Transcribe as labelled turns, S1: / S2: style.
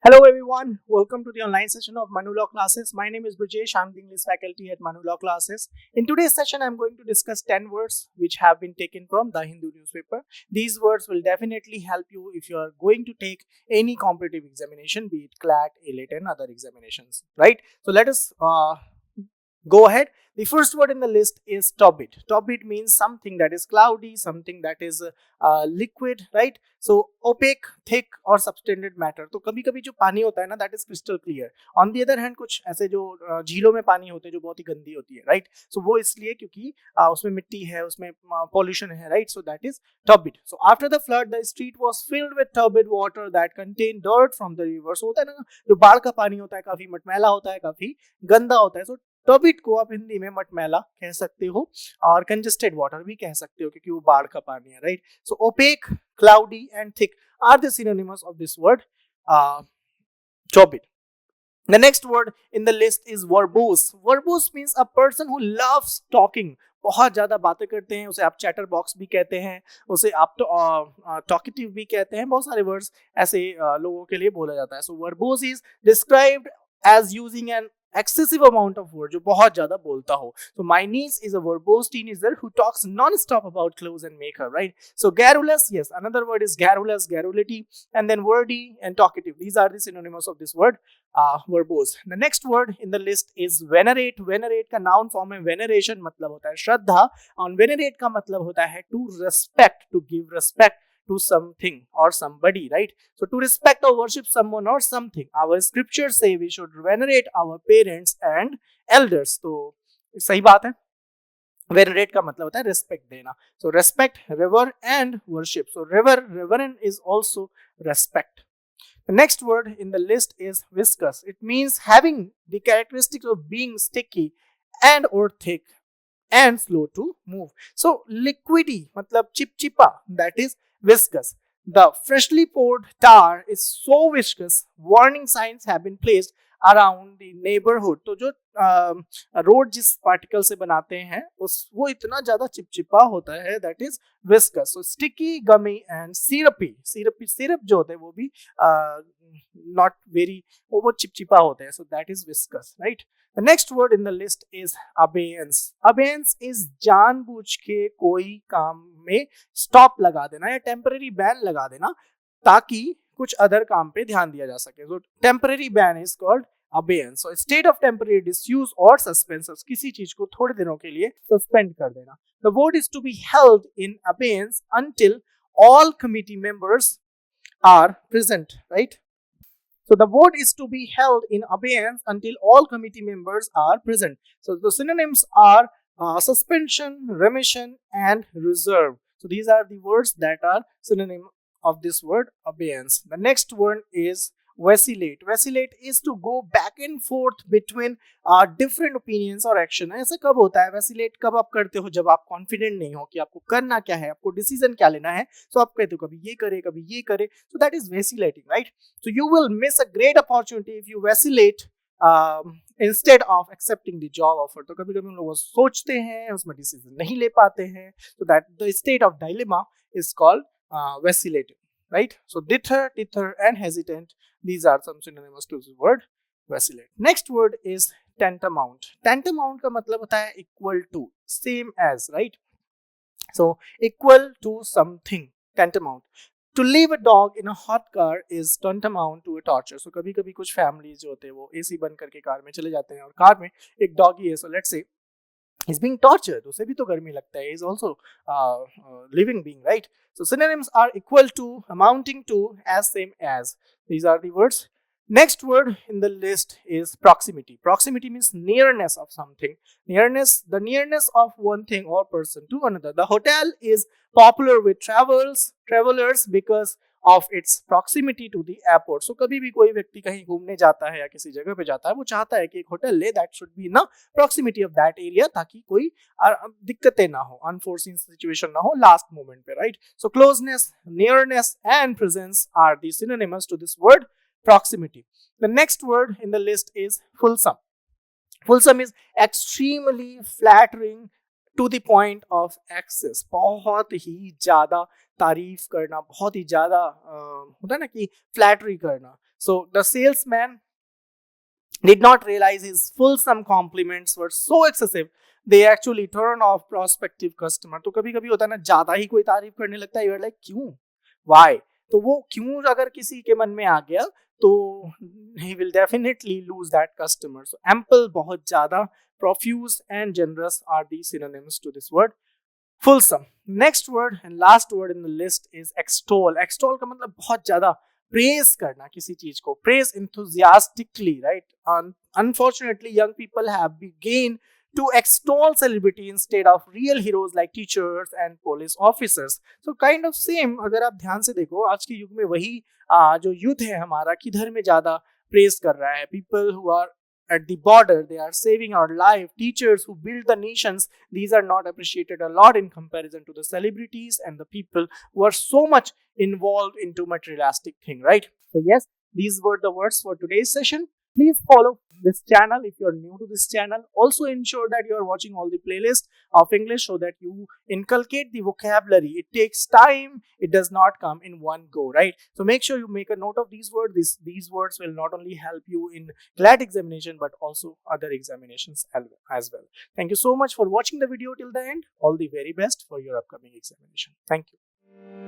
S1: Hello everyone, welcome to the online session of Manu Law Classes. My name is Brajesh, I'm the English faculty at Manu Law Classes. In today's session, I'm going to discuss 10 words which have been taken from the Hindu newspaper. These words will definitely help you if you are going to take any competitive examination, be it CLAT, AILET and other examinations, right? So let us go ahead. The first word in the list is turbid. Turbid means something that is cloudy, something that is liquid, right? So opaque, thick और substandard matter. तो कभी कभी जो पानी होता है ना, that is crystal clear. On the other hand, कुछ ऐसे जो झीलों में पानी होते हैं जो बहुत ही गंदी होती है, right? So वो इसलिए क्योंकि उसमें मिट्टी है, उसमें pollution है, right? So that is turbid. So after the flood, the street was filled with turbid water that contained dirt from the river. So होता है ना, जो बाढ़ का पानी होता है काफी मटमैला होता है, काफी गंदा होता है. So टर्बिड को आप हिंदी में मटमैला कह सकते हो और कंजेस्टेड वाटर भी कह सकते हो क्योंकि वो बाढ़ का पानी है, right? So opaque, cloudy and thick are the synonyms of this word turbid. The next word in the list is verbose. Verbose means a person who loves talking. बहुत ज्यादा बातें करते हैं, उसे आप चैटर बॉक्स भी कहते हैं, उसे आप टॉकेटिव भी कहते हैं. बहुत सारे वर्ड्स ऐसे लोगों के लिए बोला जाता है. So verbose is described as using an excessive amount of word, जो बहुत ज्यादा बोलता हो. So my niece is a verbose teenager who talks non-stop about clothes and makeup, right? So garrulous, yes, another word is garrulous, garrulity, and then wordy and talkative. These are the synonyms of this word, verbose. The next word in the list is venerate. Venerate का noun form है veneration, मतलब होता है श्रद्धा, और venerate का मतलब होता है to respect, to give respect to something or somebody, right? So to respect or worship someone or something. Our scriptures say we should venerate our parents and elders. तो सही बात है. Venerate का मतलब होता है respect देना. So respect, revere and worship. So reverend is also respect. The next word in the list is viscous. It means having the characteristics of being sticky and or thick and slow to move. So liquidy मतलब चिपचिपा, that is viscous. The freshly poured tar is so viscous, warning signs have been placed around the neighborhood. तो जो road जिस particle से बनाते हैं वो इतना ज्यादा चिपचिपा होता है, that is viscous. So sticky, gummy and syrupy. Syrup जो होते हैं वो भी not very, वो चिपचिपा होते हैं. So that is viscous, right? The next word in the list is abeyance. Abeyance is जानबूझ के कोई काम में stop लगा देना या temporary ban लगा देना ताकि कुछ अदर काम पे ध्यान दिया जा सके. So temporary ban is called abeyance. So a state of temporary disuse or suspense, किसी चीज को थोड़े दिनों के लिए suspend कर देना. The vote is to be held in abeyance until all committee members are present, right? So the vote is to be held in abeyance until all committee members are present. So the synonyms are suspension, remission, and reserve. So these are the words that are synonym of this word abeyance. The next word is vacillate. Vacillate is to go back and forth between different opinions or action. ऐसा कब होता है? Vacillate कब आप करते हो? जब आप confident नहीं हो कि आपको करना क्या है, आपको decision क्या लेना है. So आप कहते हो कभी ये करे, कभी ये करे. So that is vacillating, right? So you will miss a great opportunity if you vacillate instead of accepting the job offer. तो कभी कभी हम लोग सोचते हैं, उसमें decision नहीं ले पाते हैं. So that the state of dilemma is called vacillating, right? So dither, and hesitant. These are some synonyms to the word vacillate. Next word is tantamount. Tantamount का मतलब होता है equal to, same as, right? So equal to something, tantamount. To leave a dog in a hot car is tantamount to a torture. So कभी कभी कुछ families जो होते हैं वो AC बंद करके कार में चले जाते हैं और कार में एक doggy है. So let's say he's being tortured. उसे भी तो गर्मी लगता है. He's also living being, right? So synonyms are equal to, amounting to, as, same as. These are the words. Next word in the list is proximity. Proximity means nearness of something. Nearness, the nearness of one thing or person to another. The hotel is popular with travelers because of its proximity to the airport. So कभी भी कोई व्यक्ति कहीं घूमने जाता है या किसी जगह पे जाता है, वो चाहता है कि एक होटल ले that should be in the proximity of that area ताकि कोई दिक्कतें ना हो, unforeseen situation ना हो last moment पे, right? So closeness, nearness and presence are the synonyms to this word proximity. The next word in the list is fulsome. Fulsome is extremely flattering to the point of excess. बहुत ही ज़्यादा तारीफ करना, बहुत ही ज़्यादा होता है ना कि फ्लैटरी करना. So the salesman did not realize his fulsome compliments were so excessive they actually turn off prospective customer. तो कभी कभी होता है ना, ज्यादा ही कोई तारीफ करने लगता है, you're like क्यों, why? तो वो क्यों अगर किसी के मन में आ गया तो he will definitely lose that customer. So ample, बहुत ज्यादा, profuse and generous are the synonyms to this word fulsome. Next word and last word in the list is extol. Extol का मतलब बहुत ज्यादा praise करना किसी चीज को, praise enthusiastically, right? Unfortunately, young people have begun to extol celebrity instead of real heroes like teachers and police officers. So kind of same, अगर आप ध्यान से देखो आज के युग में वही जो youth है हमारा किधर में ज्यादा praise कर रहा है. People who are at the border, they are saving our life. Teachers who build the nations, these are not appreciated a lot in comparison to the celebrities and the people who are so much involved into materialistic thing, right? So yes, these were the words for today's session. Please follow this channel if you are new to this channel. Also ensure that you are watching all the playlists of English so that you inculcate the vocabulary. It takes time. It does not come in one go, right? So make sure you make a note of these words. These words will not only help you in CLAT examination but also other examinations as well. Thank you so much for watching the video till the end. All the very best for your upcoming examination. Thank you.